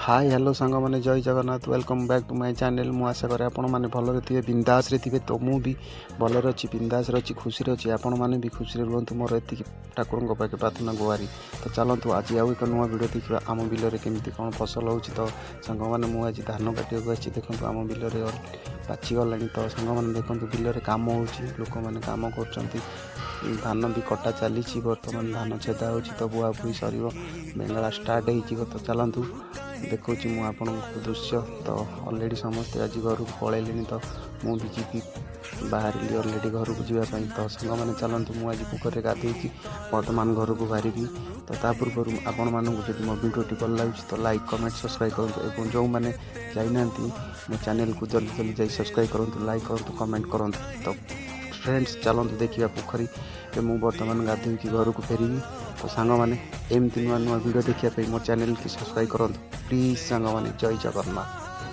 Hi hello सांग मैंने जय Jagannath welcome back to my channel. मु आशा करे आपण मैंने भलरे थे बिंदास रे थे। तो मु भी भलरे अच्छी बिंदास अच्छी खुशी अच्छी आपण मैंने भी खुशी रुहतु मोर एति ठाकुर पाखे प्रार्थना गुहारी। तो चलतु आज आउ एक नुआ वीडियो देखा आम बिलरे केमती कौन फसल हो। तो सांग मैंने मुझे धान काटिया अच्छी देखो आम बिलरे पाचिगला। तो सांग मैंने देखो बिलरे कम हो लोक मैंने कम कर धान भी कटा चली बर्तमान धान छेदा हो। तो बुआ बुई सर बेंगला स्टार्ट हो। तो चलतु देखो मुझे दृश्य। तो अलरेडी समस्ते आज घर को पलैले। तो मुझे जी बाहर अलरेडी घर को जावाई। तो सांग मैंने चलतु मुझे पोखर गाधे बर्तमान घर को बाहरी। तो ता पूर्व आपण मानक जब मो वीडियोटी भल लगे तो लाइक कमेंट सब्सक्राइब करूँ। जो मैंने जाना मो चैनल को जल्दी जल्दी जाए सब्सक्राइब करूँ लाइक करूँ कमेंट करूँ। तो फ्रेंड्स चलते देखा पोखरी मु बर्तमान गाधे घर को फेरी। तो सांग मैंने एमती नुआ नुआ वीडियो देखा मो चैनल की सब्सक्राइब करूँ प्लीज सांग मैंने जय जगन्नाथ।